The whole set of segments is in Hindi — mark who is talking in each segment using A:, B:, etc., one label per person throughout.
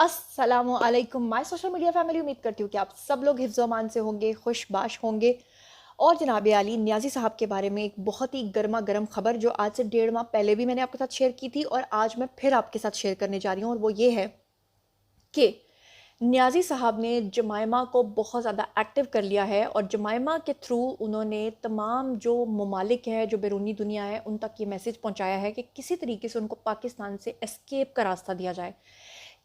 A: अस्सलामु अलैकुम माय सोशल मीडिया फैमिली। उम्मीद करती हूँ कि आप सब लोग हिफ्ज़ अमान से होंगे, खुशबाश होंगे। और जनाब अली नियाज़ी साहब के बारे में एक बहुत ही गर्मा गर्म खबर जो आज से 1.5 माह पहले भी मैंने आपके साथ शेयर की थी और आज मैं फिर आपके साथ शेयर करने जा रही हूँ, और वो ये है कि नियाज़ी साहब ने जमाइमा को बहुत ज़्यादा एक्टिव कर लिया है और जमाइमा के थ्रू उन्होंने तमाम जो ममालिक हैं, जो बैरूनी दुनिया है, उन तक ये मैसेज पहुंचाया है कि किसी तरीके से उनको पाकिस्तान से एस्केप का रास्ता दिया जाए,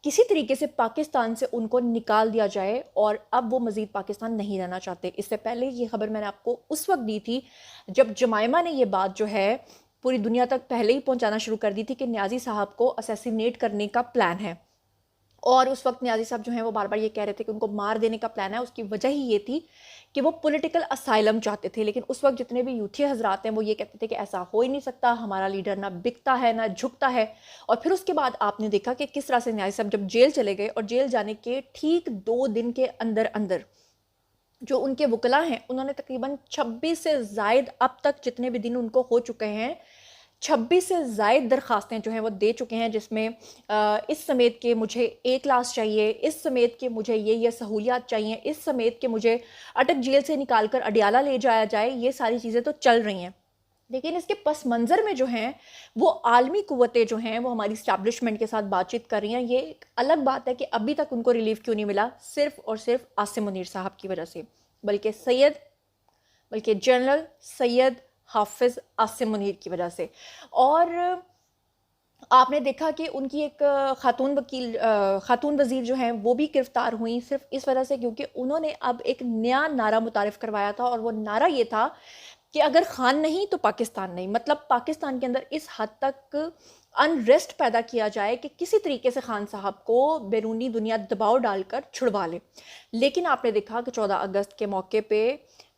A: किसी तरीके से पाकिस्तान से उनको निकाल दिया जाए और अब वो मज़ीद पाकिस्तान नहीं रहना चाहते। इससे पहले ये खबर मैंने आपको उस वक्त दी थी जब जमाइमा ने ये बात जो है पूरी दुनिया तक पहले ही पहुंचाना शुरू कर दी थी कि नियाज़ी साहब को असैसिनेट करने का प्लान है। और उस वक्त नियाज़ी साहब जो हैं वो बार बार ये कह रहे थे कि उनको मार देने का प्लान है। उसकी वजह ही ये थी कि वो पॉलिटिकल असाइलम चाहते थे, लेकिन उस वक्त जितने भी यूथी हजरात हैं वो ये कहते थे कि ऐसा हो ही नहीं सकता, हमारा लीडर ना बिकता है ना झुकता है। और फिर उसके बाद आपने देखा कि किस तरह से नियाज़ी साहब जब जेल चले गए और जेल जाने के ठीक 2 दिन के अंदर अंदर जो उनके वकला हैं उन्होंने तकरीबन 26 से ज़ायद अब तक जितने भी दिन उनको हो चुके हैं 26 से ज़ायद दरख्वास्तें जो हैं वो दे चुके हैं, जिसमें इस समेत के मुझे ए क्लास चाहिए, इस समेत के मुझे ये सहूलियात चाहिए, इस समेत के मुझे अटक जेल से निकाल कर अडियाला ले जाया जाए, ये सारी चीज़ें तो चल रही हैं। लेकिन इसके पस मंज़र में जो हैं वो आलमी कुव्वतें जो हैं वो हमारी इस्टेब्लिशमेंट के साथ बातचीत कर रही हैं। ये एक अलग बात है कि अभी तक उनको रिलीफ क्यों नहीं मिला, सिर्फ और सिर्फ आसिम मुनीर साहब की वजह से, बल्कि जनरल सैयद हाफिज़ आसिम मुनीर की वजह से। और आपने देखा कि उनकी एक खातून वज़ीर जो हैं वो भी गिरफ्तार हुई सिर्फ इस वजह से क्योंकि उन्होंने अब एक नया नारा मुतारिफ करवाया था, और वो नारा ये था कि अगर खान नहीं तो पाकिस्तान नहीं। मतलब पाकिस्तान के अंदर इस हद तक अनरेस्ट पैदा किया जाए कि किसी तरीके से खान साहब को बैरूनी दुनिया दबाव डालकर छुड़वा ले। लेकिन आपने देखा कि 14 अगस्त के मौके पे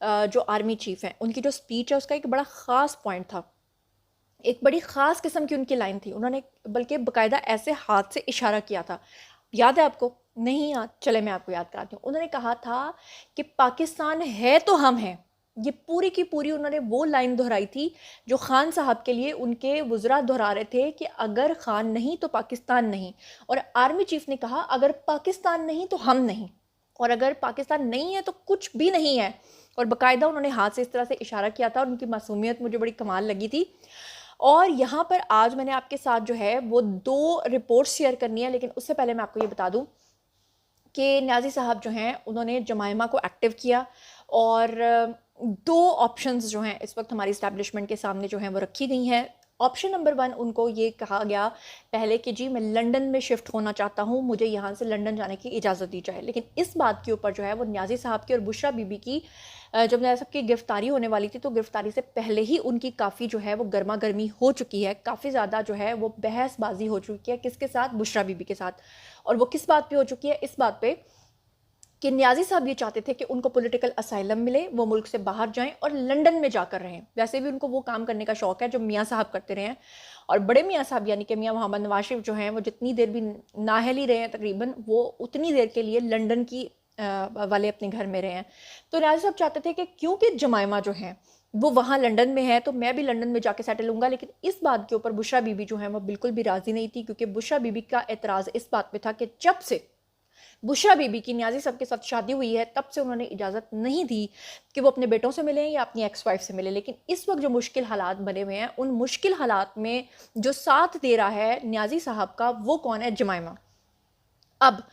A: जो आर्मी चीफ हैं उनकी जो स्पीच है उसका एक बड़ा ख़ास पॉइंट था, एक बड़ी ख़ास किस्म की उनकी लाइन थी। उन्होंने बल्कि बाकायदा ऐसे हाथ से इशारा किया था, याद है आपको? नहीं याद? चले मैं आपको याद कराती हूँ। उन्होंने कहा था कि पाकिस्तान है तो हम हैं। ये पूरी की पूरी उन्होंने वो लाइन दोहराई थी जो खान साहब के लिए उनके वुज़रा दोहरा रहे थे कि अगर खान नहीं तो पाकिस्तान नहीं। और आर्मी चीफ ने कहा अगर पाकिस्तान नहीं तो हम नहीं, और अगर पाकिस्तान नहीं है तो कुछ भी नहीं है। और बाकायदा उन्होंने हाथ से इस तरह से इशारा किया था और उनकी मासूमियत मुझे बड़ी कमाल लगी थी। और यहाँ पर आज मैंने आपके साथ जो है वो 2 रिपोर्ट्स शेयर करनी है, लेकिन उससे पहले मैं आपको ये बता दूँ कि नियाज़ी साहब जो हैं उन्होंने जमाइमा को एक्टिव किया और 2 ऑप्शंस जो हैं इस वक्त हमारी इस्टेब्लिशमेंट के सामने जो हैं वो रखी गई हैं। ऑप्शन नंबर 1 उनको ये कहा गया पहले कि जी मैं लंदन में शिफ्ट होना चाहता हूँ, मुझे यहाँ से लंदन जाने की इजाज़त दी जाए। लेकिन इस बात के ऊपर जो है वो नियाज़ी साहब की और बुशरा बीबी की जब नियाज़ी साहब की गिरफ्तारी होने वाली थी तो गिरफ्तारी से पहले ही उनकी काफ़ी जो है वो गर्मा गर्मी हो चुकी है, काफ़ी ज़्यादा जो है वो बहसबाजी हो चुकी है। किसके साथ? बुशरा बीबी के साथ। और वो किस बात पे हो चुकी है? इस बात पे कि नियाज़ी साहब ये चाहते थे कि उनको पॉलिटिकल असाइलम मिले, वो मुल्क से बाहर जाएं और लंदन में जाकर रहें। वैसे भी उनको वो काम करने का शौक़ है जो मियाँ साहब करते रहे हैं। और बड़े मियाँ साहब यानी कि मियाँ मोहम्मद नवाज शरीफ जो हैं वो जितनी देर भी नाहल ही रहे हैं तकरीबन, वो उतनी देर के लिए लंदन की वाले अपने घर में रहे हैं। तो नियाज़ी साहब चाहते थे कि क्योंकि जमाइमा जो हैं वो वहाँ लंदन में है तो मैं भी लंदन में जाके सेटल हूँगा। लेकिन इस बात के ऊपर बुशरा बीबी जो है वो बिल्कुल भी राज़ी नहीं थी, क्योंकि बुशरा बीबी का एतराज़ इस बात पे था कि जब से बुशरा बीबी की नियाज़ी साहब के साथ शादी हुई है तब से उन्होंने इजाज़त नहीं दी कि वो अपने बेटों से मिलें या अपनी एक्स वाइफ से मिलें। लेकिन इस वक्त जो मुश्किल हालात बने हुए हैं, उन मुश्किल हालात में जो साथ दे रहा है नियाज़ी साहब का, वो कौन है? जमाइमा। अब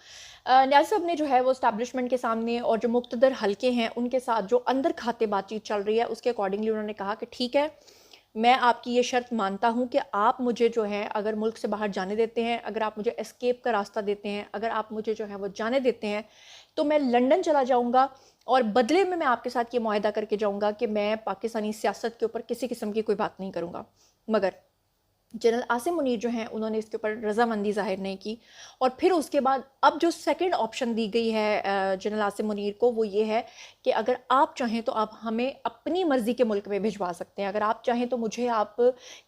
A: नियाज़ी साहब ने जो है वो इस्टेब्लिशमेंट के सामने और जो मुक़्तदर हल्के हैं उनके साथ जो अंदर खाते बातचीत चल रही है उसके अकॉर्डिंगली उन्होंने कहा कि ठीक है, मैं आपकी ये शर्त मानता हूँ कि आप मुझे जो है अगर मुल्क से बाहर जाने देते हैं, अगर आप मुझे एस्केप का रास्ता देते हैं, अगर आप मुझे जो है वो जाने देते हैं, तो मैं लंदन चला जाऊँगा और बदले में मैं आपके साथ ये मुआहदा करके जाऊँगा कि मैं पाकिस्तानी सियासत के ऊपर किसी किस्म की कोई बात नहीं करूँगा। मगर जनरल आसिम मुनीर जो हैं उन्होंने इसके ऊपर रज़ामंदी ज़ाहिर नहीं की। और फिर उसके बाद अब जो सेकंड ऑप्शन दी गई है जनरल आसिम मुनीर को, वो ये है कि अगर आप चाहें तो आप हमें अपनी मर्ज़ी के मुल्क में भिजवा सकते हैं। अगर आप चाहें तो मुझे आप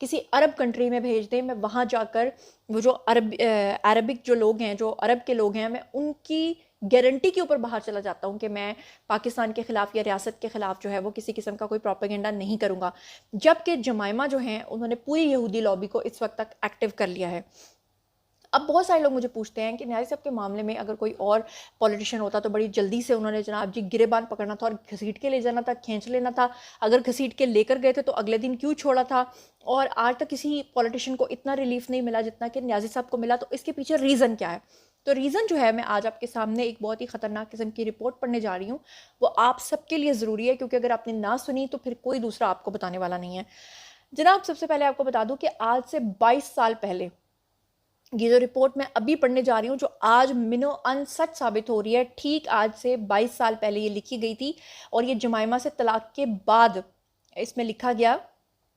A: किसी अरब कंट्री में भेज दें, मैं वहाँ जाकर वो जो अरबिक जो लोग हैं, जो अरब के लोग हैं, मैं उनकी गारंटी के ऊपर बाहर चला जाता हूँ कि मैं पाकिस्तान के ख़िलाफ़ या रियासत के ख़िलाफ़ जो है वो किसी किस्म का कोई प्रोपेगेंडा नहीं करूँगा। जबकि जमाइमा जो हैं उन्होंने पूरी यहूदी लॉबी को इस वक्त तक एक्टिव कर लिया है। अब बहुत सारे लोग मुझे पूछते हैं कि न्याज़ी साहब के मामले में अगर कोई और पॉलिटिशियन होता तो बड़ी जल्दी से उन्होंने जनाब जी गिरेबान पकड़ना था और घसीट के ले जाना था, खींच लेना था। अगर घसीट के लेकर गए थे तो अगले दिन क्यों छोड़ा था? और आज तक किसी पॉलिटिशियन को इतना रिलीफ नहीं मिला जितना कि न्याज़ी साहब को मिला। तो इसके पीछे रीज़न क्या है? तो रीज़न जो है, मैं आज आपके सामने एक बहुत ही ख़तरनाक किस्म की रिपोर्ट पढ़ने जा रही हूँ। वो आप सबके लिए ज़रूरी है, क्योंकि अगर आपने ना सुनी तो फिर कोई दूसरा आपको बताने वाला नहीं है। जनाब, सबसे पहले आपको बता दूं कि आज से 22 साल पहले, ये जो रिपोर्ट मैं अभी पढ़ने जा रही हूँ, जो आज मिनो अन सच साबित हो रही है, ठीक आज से 22 साल पहले ये लिखी गई थी। और ये जमाइमा से तलाक के बाद इसमें लिखा गया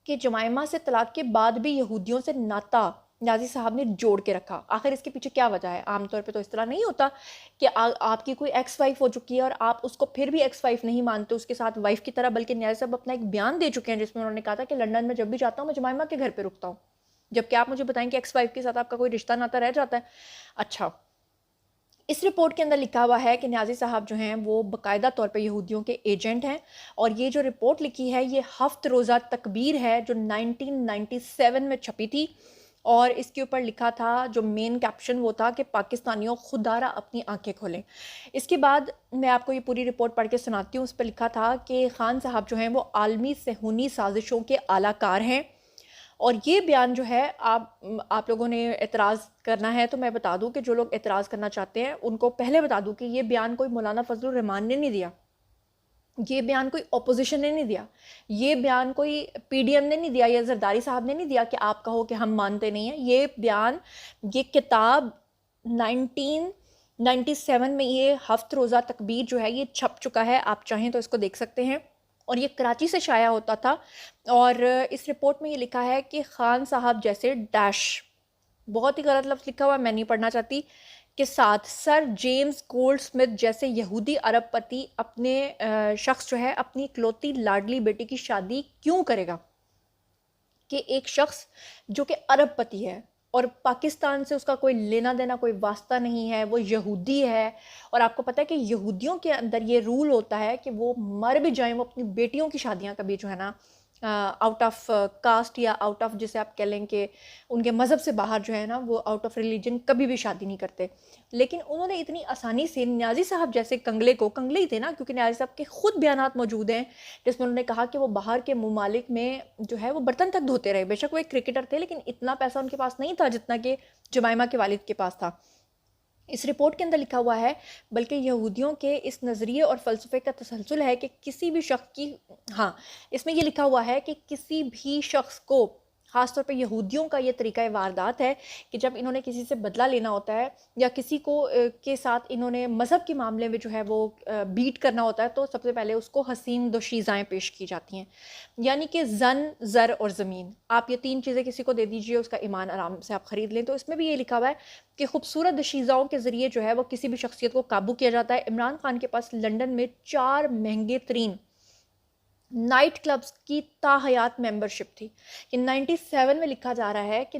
A: कि जमाइमा से तलाक के बाद भी यहूदियों से नाता न्याज़ी साहब ने जोड़ के रखा। आखिर इसके पीछे क्या वजह है? आमतौर पे तो इस तरह नहीं होता कि आपकी कोई एक्स वाइफ हो चुकी है और आप उसको फिर भी एक्स वाइफ नहीं मानते, उसके साथ वाइफ की तरह। बल्कि न्याज़ी साहब अपना एक बयान दे चुके हैं जिसमें उन्होंने कहा था कि लंदन में जब भी जाता हूँ मैं जमाइमा के घर पर रुकता हूँ। जबकि आप मुझे बताएं कि एक्स वाइफ के साथ आपका कोई रिश्ता नाता रह जाता है। अच्छा, इस रिपोर्ट के अंदर लिखा हुआ है कि न्याज़ी साहब जो हैं वो बाकायदा तौर पे यहूदियों के एजेंट हैं। और ये जो रिपोर्ट लिखी है ये हफ्त रोज़ा तकबीर है जो 1997 में छपी थी। और इसके ऊपर लिखा था, जो मेन कैप्शन वो था कि पाकिस्तानियों खुदारा अपनी आंखें खोलें। इसके बाद मैं आपको ये पूरी रिपोर्ट पढ़ के सुनाती हूँ। उस पर लिखा था कि खान साहब जो हैं वो आलमी सेहूनी साजिशों के आलाकार हैं। और ये बयान जो है, आप लोगों ने एतराज़ करना है तो मैं बता दूं कि जो लोग एतराज़ करना चाहते हैं उनको पहले बता दूं कि ये बयान कोई मौलाना फजलुर रहमान ने नहीं दिया, ये बयान कोई अपोजिशन ने नहीं दिया, ये बयान कोई पीडीएम ने नहीं दिया या जरदारी साहब ने नहीं दिया कि आप कहो कि हम मानते नहीं हैं। ये बयान, ये किताब 1997 में ये हफ्त रोज़ा तकबीर जो है ये छप चुका है। आप चाहें तो इसको देख सकते हैं। और ये कराची से शाया होता था। और इस रिपोर्ट में ये लिखा है कि खान साहब जैसे डैश, बहुत ही गलत लफ्ज़ लिखा हुआ, मैं नहीं पढ़ना चाहती, के साथ सर जेम्स गोल्ड स्मिथ जैसे यहूदी अरबपति अपने शख्स जो है अपनी इकलौती लाडली बेटी की शादी क्यों करेगा? कि एक शख्स जो कि अरबपति है और पाकिस्तान से उसका कोई लेना देना, कोई वास्ता नहीं है, वो यहूदी है। और आपको पता है कि यहूदियों के अंदर ये रूल होता है कि वो मर भी जाएं, वो अपनी बेटियों की शादियां कभी जो है ना आउट ऑफ कास्ट या आउट ऑफ, जिसे आप कह लें कि उनके मज़हब से बाहर जो है ना, वो आउट ऑफ रिलीजन कभी भी शादी नहीं करते। लेकिन उन्होंने इतनी आसानी से न्याज़ी साहब जैसे कंगले को, कंगले ही थे ना, क्योंकि न्याज़ी साहब के खुद बयानात मौजूद हैं जिसमें उन्होंने कहा कि वो बाहर के ममालिक में जो है वो बर्तन तक धोते रहे। बेशक वो एक क्रिकेटर थे लेकिन इतना पैसा उनके पास नहीं था जितना कि जमाइमा के वालिद के पास था। इस रिपोर्ट के अंदर लिखा हुआ है, बल्कि यहूदियों के इस नज़रिए और फ़लसफ़े का तसलसल है कि किसी भी शख्स की, हाँ, इसमें ये लिखा हुआ है कि किसी भी शख्स को, ख़ास तौर पे यहूदियों का ये तरीक़ा वारदात है कि जब इन्होंने किसी से बदला लेना होता है या किसी को के साथ इन्होंने मज़हब के मामले में जो है वो बीट करना होता है, तो सबसे पहले उसको हसीन दोशीज़ाएँ पेश की जाती हैं। यानी कि ज़न, ज़र और ज़मीन, आप ये 3 चीज़ें किसी को दे दीजिए, उसका ईमान आराम से आप ख़रीद लें। तो इसमें भी ये लिखा हुआ है कि खूबसूरत दोशीज़ाओं के ज़रिए जो है वो किसी भी शख्सियत को काबू किया जाता है। इमरान खान के पास लंदन में 4 महंगे तरीन नाइट क्लब्स की ताहयात मेंबरशिप थी। कि 97 में लिखा जा रहा है कि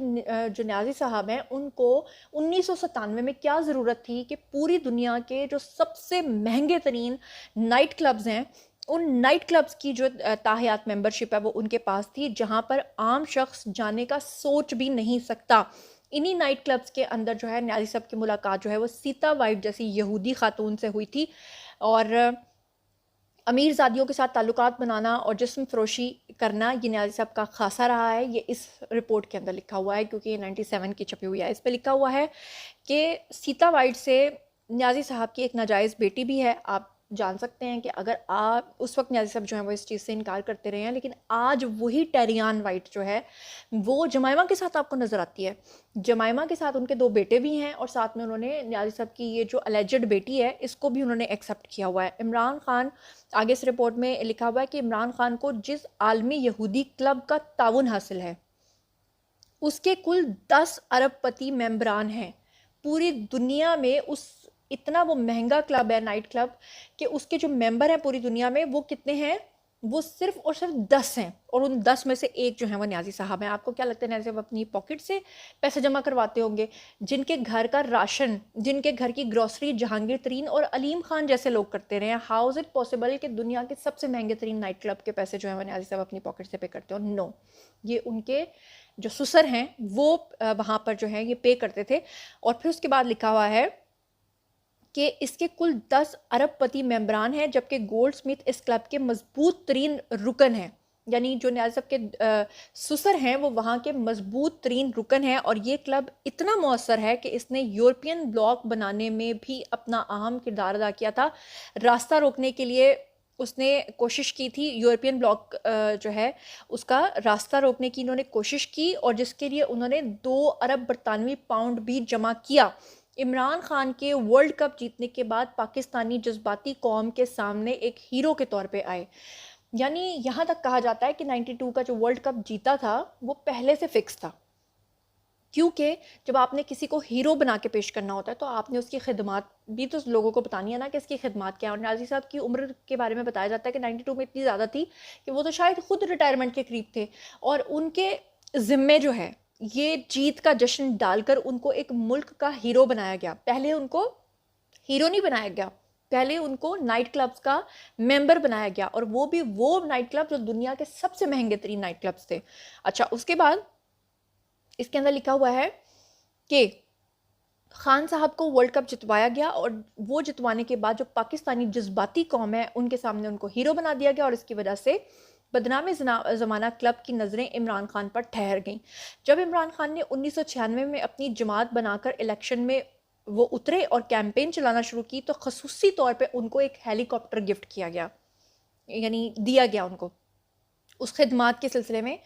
A: जो न्याज़ी साहब हैं उनको 1997 में क्या ज़रूरत थी कि पूरी दुनिया के जो सबसे महंगे तरीन नाइट क्लब्स हैं, उन नाइट क्लब्स की जो ताहयात मेंबरशिप है वो उनके पास थी, जहाँ पर आम शख्स जाने का सोच भी नहीं सकता। इन्हीं नाइट क्लब्स के अंदर जो है न्याज़ी साहब की मुलाकात जो है वो सीता वाइट जैसी यहूदी खातून से हुई थी। और अमीर ज़ादियों के साथ ताल्लुकात बनाना और जिस्म फ़रोशी करना ये न्याज़ी साहब का ख़ासा रहा है। ये इस रिपोर्ट के अंदर लिखा हुआ है, क्योंकि ये 97 की छपी हुई है। इस पे लिखा हुआ है कि सीता वाइट से न्याज़ी साहब की एक नाजायज़ बेटी भी है। आप जान सकते हैं कि अगर आप उस वक्त न्याज़ी साहब जो है वो इस चीज़ से इनकार करते रहे हैं, लेकिन आज वही टेरियान वाइट जो है वो जमाइमा के साथ आपको नज़र आती है। जमाइमा के साथ उनके 2 बेटे भी हैं और साथ में उन्होंने न्याज़ी साहब की ये जो अलेजेड बेटी है इसको भी उन्होंने एक्सेप्ट किया हुआ है। इमरान खान, आगे इस रिपोर्ट में लिखा हुआ है कि इमरान खान को जिस आलमी यहूदी क्लब का ताउन हासिल है उसके कुल 10 अरबपति मेंबरान हैं पूरी दुनिया में। उस इतना वो महंगा क्लब है नाइट क्लब कि उसके जो मेंबर हैं पूरी दुनिया में वो कितने हैं? वो सिर्फ और सिर्फ 10 हैं। और उन 10 में से एक जो है वो न्याज़ी साहब हैं। आपको क्या लगता है न्याज़ी साहब अपनी पॉकेट से पैसे जमा करवाते होंगे? जिनके घर का राशन, जिनके घर की ग्रॉसरी जहांगीर तरीन और अलीम खान जैसे लोग करते रहे हैं, हाउ इज़ इट पॉसिबल कि दुनिया के सबसे महंगे तरीन नाइट क्लब के पैसे जो है वो न्याज़ी साहब अपनी पॉकेट से पे करते हो? नो, ये उनके जो सुसर हैं वो वहाँ पर जो है ये पे करते थे। और फिर उसके बाद लिखा हुआ है कि इसके कुल 10 अरबपति मेंबरान हैं, जबकि गोल्डस्मिथ इस क्लब के मजबूत तरीन रुकन हैं। यानी जो न्याज़ी साहब के सुसर हैं वो वहाँ के मजबूत तरीन रुकन हैं, और ये क्लब इतना मौसर है कि इसने यूरोपियन ब्लॉक बनाने में भी अपना अहम किरदार अदा किया था। रास्ता रोकने के लिए उसने कोशिश की थी, यूरोपियन ब्लॉक जो है उसका रास्ता रोकने की इन्होंने कोशिश की, और जिसके लिए उन्होंने 2 अरब बरतानवी पाउंड भी जमा किया। इमरान खान के वर्ल्ड कप जीतने के बाद पाकिस्तानी जज्बाती कौम के सामने एक हीरो के तौर पे आए। यानी यहाँ तक कहा जाता है कि 92 का जो वर्ल्ड कप जीता था वो पहले से फिक्स था, क्योंकि जब आपने किसी को हीरो बना के पेश करना होता है तो आपने उसकी खिदमात भी तो लोगों को बतानी है ना कि इसकी खिदमात क्या है। और न्याज़ी साहब की उम्र के बारे में बताया जाता है कि 92 में इतनी ज़्यादा थी कि वो तो शायद खुद रिटायरमेंट के करीब थे, और उनके ज़िम्मे जो है ये जीत का जश्न डालकर उनको एक मुल्क का हीरो बनाया गया। पहले उनको हीरो नहीं बनाया गया, पहले उनको नाइट क्लब्स का मेंबर बनाया गया, और वो भी वो नाइट क्लब जो दुनिया के सबसे महंगे तरीन नाइट क्लब्स थे। अच्छा, उसके बाद इसके अंदर लिखा हुआ है कि खान साहब को वर्ल्ड कप जितवाया गया, और वो जितवाने के बाद जो पाकिस्तानी जज्बाती कौम है उनके सामने उनको हीरो बना दिया गया, और इसकी वजह से बदनाम ज़माना क्लब की नज़रें इमरान खान पर ठहर गईं। जब इमरान खान ने 1996 में अपनी जमात बनाकर इलेक्शन में वो उतरे और कैंपेन चलाना शुरू की, तो खसूसी तौर पे उनको एक हेलीकॉप्टर गिफ्ट किया गया, यानी दिया गया उनको उस खिदमात के सिलसिले में।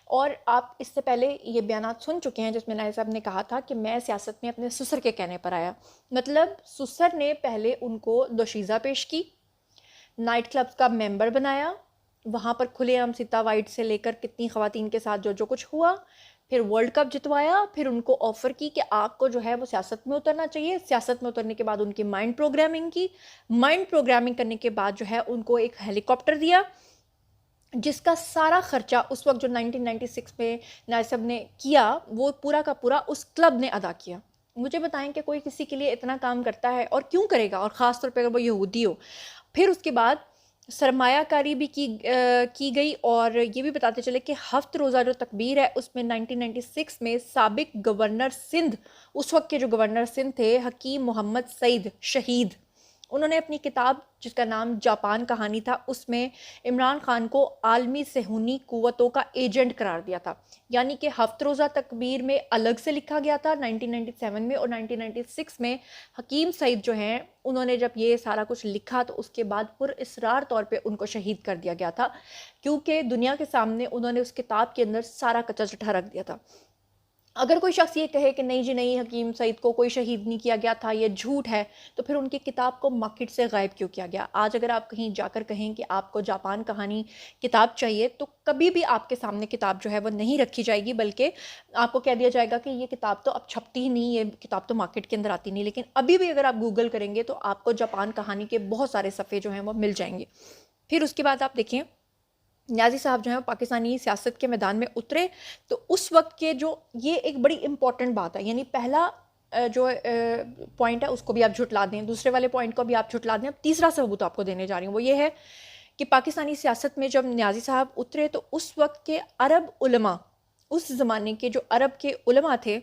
A: और आप इससे पहले ये बयानात सुन चुके हैं जिसमें नायब साहब ने कहा था कि मैं सियासत में अपने ससुर के कहने पर आया। मतलब ससुर ने पहले उनको दोशीज़ा पेश की, नाइट क्लब्स का मेंबर बनाया, वहाँ पर खुलेआम सीता वाइट से लेकर कितनी ख़वातीन के साथ जो जो कुछ हुआ, फिर वर्ल्ड कप जितवाया, फिर उनको ऑफ़र की कि आपको जो है वो सियासत में उतरना चाहिए। सियासत में उतरने के बाद उनकी माइंड प्रोग्रामिंग की, माइंड प्रोग्रामिंग करने के बाद जो है उनको एक हेलीकॉप्टर दिया, जिसका सारा खर्चा उस वक्त जो 1996 में नायब साहब ने किया वो पूरा का पूरा उस क्लब ने अदा किया। मुझे बताएं कि कोई किसी के लिए इतना काम करता है और क्यों करेगा, और ख़ास तौर पे अगर वो यहूदी हो। फिर उसके बाद सरमायाकारी भी की गई, और ये भी बताते चले कि हफ्त रोज़ा जो तकबीर है उसमें 1996 में साबिक गवर्नर सिंध, उस वक्त के जो गवर्नर सिंध थे हकीम मोहम्मद सईद शहीद, उन्होंने अपनी किताब जिसका नाम जापान कहानी था उसमें इमरान खान को आलमी सेहूनी कुव्वतों का एजेंट करार दिया था। यानी कि हफ्त रोज़ा तकबीर में अलग से लिखा गया था 1997 में, और 1996 में हकीम सईद जो हैं उन्होंने जब ये सारा कुछ लिखा तो उसके बाद पुरइसरार तौर पे उनको शहीद कर दिया गया था, क्योंकि दुनिया के सामने उन्होंने उस किताब के अंदर सारा कच्चा चिट्ठा रख दिया था। अगर कोई शख्स ये कहे कि नहीं जी नहीं, हकीम सईद को कोई शहीद नहीं किया गया था, ये झूठ है, तो फिर उनकी किताब को मार्केट से गायब क्यों किया गया? आज अगर आप कहीं जाकर कहें कि आपको जापान कहानी किताब चाहिए, तो कभी भी आपके सामने किताब जो है वो नहीं रखी जाएगी, बल्कि आपको कह दिया जाएगा कि ये किताब तो अब छपती ही नहीं, ये किताब तो मार्केट के अंदर आती नहीं। लेकिन अभी भी अगर आप गूगल करेंगे तो आपको जापान कहानी के बहुत सारे सफ़े जो हैं वो मिल जाएंगे। फिर उसके बाद आप देखें न्याज़ी साहब जो हैं पाकिस्तानी सियासत के मैदान में उतरे, तो उस वक्त के जो ये एक बड़ी इंपॉर्टेंट बात है, यानी पहला जो पॉइंट है उसको भी आप झुटला दें, दूसरे वाले पॉइंट को भी आप झुटला दें। अब तीसरा सबूत आपको देने जा रही हूँ, वो ये है कि पाकिस्तानी सियासत में जब न्याज़ी साहब उतरे तो उस वक्त के अरब उलमा, उस ज़माने के जो अरब के उलमा थे,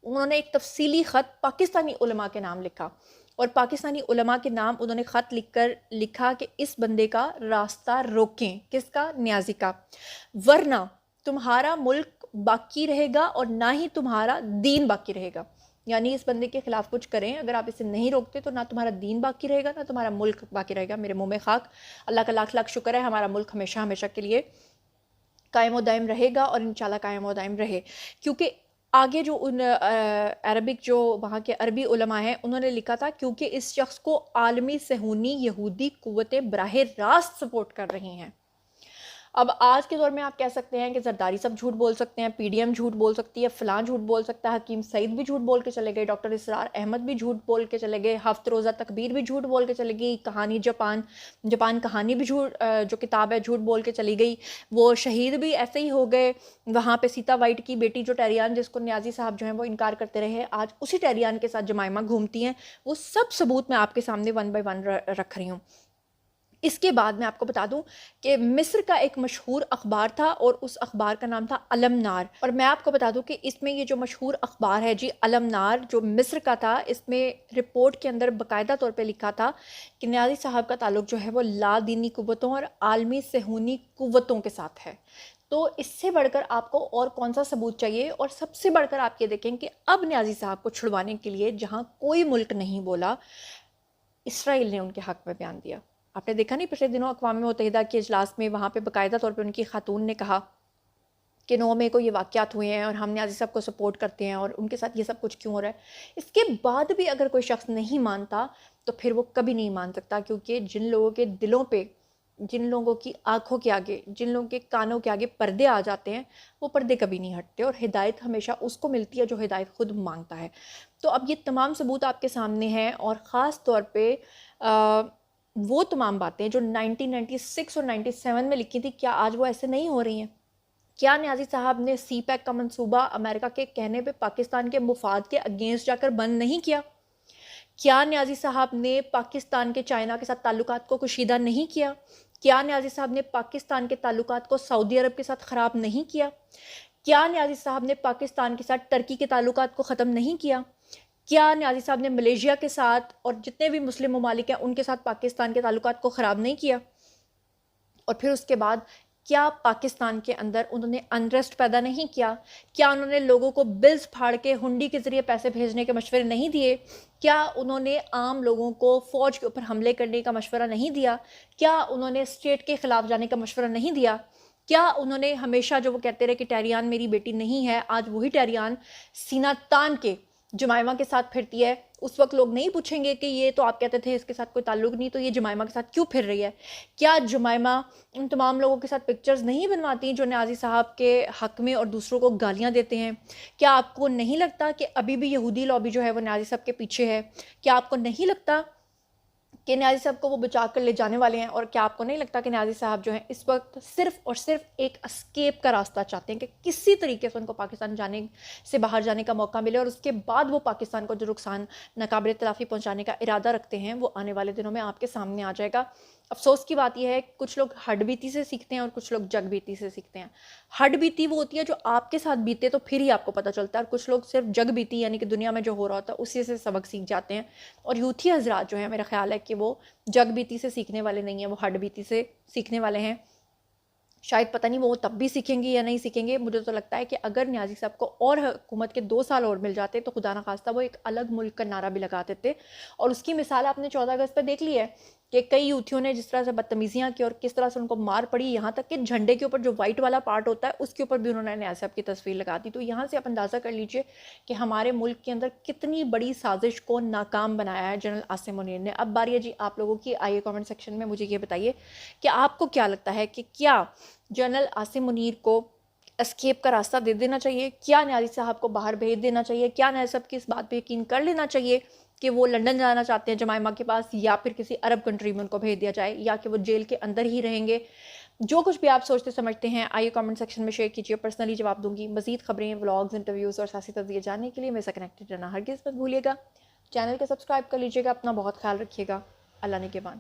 A: उन्होंने एक तफसीली ख़त पाकिस्तानी उलमा के नाम लिखा, और पाकिस्तानी उलमा के नाम उन्होंने ख़त लिखा कि इस बंदे का रास्ता रोकें। किसका? न्याज़ी का। वरना तुम्हारा मुल्क बाकी रहेगा और ना ही तुम्हारा दीन बाकी रहेगा। यानी इस बंदे के ख़िलाफ़ कुछ करें, अगर आप इसे नहीं रोकते तो ना तुम्हारा दीन बाकी रहेगा, ना तुम्हारा मुल्क बाकी रहेगा। मेरे मुँह में खाक, अल्लाह का लाख लाख शुक्र है हमारा मुल्क हमेशा हमेशा के लिए कायम व दायम रहेगा, और इंशाल्लाह कायम व दायम रहे। क्योंकि आगे जो उन अरबिक जो वहाँ के अरबी उलमा हैं उन्होंने लिखा था, क्योंकि इस शख्स को आलमी सेहूनी यहूदी कुव्वतें बराह रास्त सपोर्ट कर रही हैं। अब आज के दौर में आप कह सकते हैं कि जरदारी सब झूठ बोल सकते हैं, पीडीएम झूठ बोल सकती है, फ़लाँ झूठ बोल सकता है, हकीम सईद भी झूठ बोल के चले गए, डॉक्टर इसरार अहमद भी झूठ बोल के चले गए, हफ्त रोज़ा तकबीर भी झूठ बोल के चली गई, कहानी जापान कहानी भी झूठ, जो किताब है झूठ बोल के चली गई, वो शहीद भी ऐसे ही हो गए। वहाँ पर सीता वाइट की बेटी जो टेरियान, जिसको न्याज़ी साहब जो हैं वो इनकार करते रहे, आज उसी टेरियान के साथ जमाइमा घूमती हैं। वो सब सबूत मैं आपके सामने वन बाय वन रख रही हूँ। इसके बाद मैं आपको बता दूं कि मिस्र का एक मशहूर अखबार था और उस अखबार का नाम था अलमनार। और मैं आपको बता दूं कि इसमें ये जो मशहूर अखबार है जी अलमनार, जो मिस्र का था, इसमें रिपोर्ट के अंदर बाकायदा तौर पे लिखा था कि नियाज़ी साहब का ताल्लुक जो है वो ला दीनी कुव्वतों और आलमी सेहूनी कुव्वतों के साथ है। तो इससे बढ़कर आपको और कौन सा सबूत चाहिए? और सबसे बढ़कर आप ये देखें कि अब नियाज़ी साहब को छुड़वाने के लिए जहाँ कोई मुल्क नहीं बोला, इसराइल ने उनके हक़ में बयान दिया। आपने देखा नहीं पिछले दिनों अक़वाम मुत्तहिदा के इजलास में, वहाँ पे बाकायदा तौर पे उनकी खातून ने कहा कि 9 मई को ये वाक़यात हुए हैं और हम नियाज़ी साहब को सपोर्ट करते हैं और उनके साथ ये सब कुछ क्यों हो रहा है। इसके बाद भी अगर कोई शख्स नहीं मानता तो फिर वो कभी नहीं मान सकता, क्योंकि जिन लोगों के दिलों पे, जिन लोगों की आँखों के आगे, जिन लोगों के कानों के आगे पर्दे आ जाते हैं, वो पर्दे कभी नहीं हटते और हिदायत हमेशा उसको मिलती है जो हिदायत खुद मांगता है। तो अब ये तमाम सबूत आपके सामने हैं और ख़ास तौर पे वो तमाम बातें जो 1996 और 97 में लिखी थी, क्या आज वो ऐसे नहीं हो रही हैं? क्या नियाज़ी साहब ने सी पैक का मंसूबा अमेरिका के कहने पे पाकिस्तान के मुफाद के अगेंस्ट जाकर बंद नहीं किया? क्या नियाज़ी साहब ने पाकिस्तान के चाइना के साथ ताल्लुकात को कुशीदा नहीं किया? क्या नियाज़ी साहब ने पाकिस्तान के ताल्लुकात को सऊदी अरब के साथ ख़राब नहीं किया? क्या नियाज़ी साहब ने पाकिस्तान के साथ टर्की के ताल्लुकात को ख़त्म नहीं किया? क्या नियाज़ी साहब ने मलेशिया के साथ और जितने भी मुस्लिम ममालिक हैं उनके साथ पाकिस्तान के ताल्लुकात को ख़राब नहीं किया? और फिर उसके बाद क्या पाकिस्तान के अंदर उन्होंने अनरेस्ट पैदा नहीं किया? क्या उन्होंने लोगों को बिल्स फाड़ के हुंडी के ज़रिए पैसे भेजने के मशवरे नहीं दिए? क्या उन्होंने आम लोगों को फ़ौज के ऊपर हमले करने का मशवरा नहीं दिया? क्या उन्होंने स्टेट के ख़िलाफ़ जाने का मशवरा नहीं दिया? क्या उन्होंने हमेशा जो वो कहते रहे कि टैरियान मेरी बेटी नहीं है, आज वही टैरियान सीना तान के जमाइमा के साथ फिरती है? उस वक्त लोग नहीं पूछेंगे कि ये तो आप कहते थे इसके साथ कोई ताल्लुक नहीं, तो ये जमाइमा के साथ क्यों फिर रही है? क्या जमाइमा उन तमाम लोगों के साथ पिक्चर्स नहीं बनवाती जो नियाज़ी साहब के हक़ में और दूसरों को गालियाँ देते हैं? क्या आपको नहीं लगता कि अभी भी यहूदी लॉबी जो है वो नियाज़ी साहब के पीछे है? क्या आपको नहीं लगता कि नियाज़ी साहब को वो बचा कर ले जाने वाले हैं? और क्या आपको नहीं लगता कि नियाज़ी साहब जो हैं इस वक्त सिर्फ़ और सिर्फ एक एस्केप का रास्ता चाहते हैं कि किसी तरीके से उनको पाकिस्तान जाने से बाहर जाने का मौका मिले और उसके बाद वो पाकिस्तान को जो नुकसान नाकाबिल तलाफ़ी पहुँचाने का इरादा रखते हैं वो आने वाले दिनों में आपके सामने आ जाएगा। अफ़सोस की बात यह है कि कुछ लोग हड्डबीती से सीखते हैं और कुछ लोग जगबीती से सीखते हैं। हड्डबीती वो होती है जो आपके साथ बीते तो फिर ही आपको पता चलता है, और कुछ लोग सिर्फ जगबीती यानी कि दुनिया में जो हो रहा होता है उसी से सबक सीख जाते हैं। और यूथी हज़रात जो है, मेरा ख़्याल है कि वो जगबीती से सीखने वाले नहीं हैं, वो हड्डबीती से सीखने वाले हैं। शायद पता नहीं वो तब भी सीखेंगे या नहीं सीखेंगे। मुझे तो लगता है कि अगर नियाज़ी साहब को और हुकूमत के 2 साल और मिल जाते तो खुदा ना खास्ता वो एक अलग मुल्क का नारा भी लगा देते। और उसकी मिसाल आपने 14 अगस्त पे देख ली है कि कई यूथियों ने जिस तरह से बदतमीज़ियाँ की और किस तरह से उनको मार पड़ी। यहाँ तक कि झंडे के ऊपर जो वाइट वाला पार्ट होता है उसके ऊपर भी उन्होंने नियाज़ी साहब की तस्वीर लगा दी। तो यहाँ से आप अंदाज़ा कर लीजिए कि हमारे मुल्क के अंदर कितनी बड़ी साजिश को नाकाम बनाया है जनरल आसिम मुनीर ने। अब बारी है जी आप लोगों की, आइए कमेंट सेक्शन में मुझे ये बताइए कि आपको क्या लगता है कि क्या जनरल आसिम मुनीर को एस्केप का रास्ता दे देना चाहिए? क्या नियाज़ी साहब को बाहर भेज देना चाहिए? क्या नियाज़ी साहब की इस बात पे यकीन कर लेना चाहिए कि वो लंदन जाना चाहते हैं जमाइमा के पास, या फिर किसी अरब कंट्री में उनको भेज दिया जाए, या कि वो जेल के अंदर ही रहेंगे? जो कुछ भी आप सोचते समझते हैं आइए कमेंट सेक्शन में शेयर कीजिए, पर्सनली जवाब दूंगी। मज़ीद खबरें, व्लॉग्स, इंटरव्यूज़ और सियासी तज़किये जानने के लिए मेरे से कनेक्टेड रहना हरगिज़ मत भूलिएगा। चैनल को सब्सक्राइब कर लीजिएगा। अपना बहुत ख्याल रखिएगा। अल्लाह ने के बाद।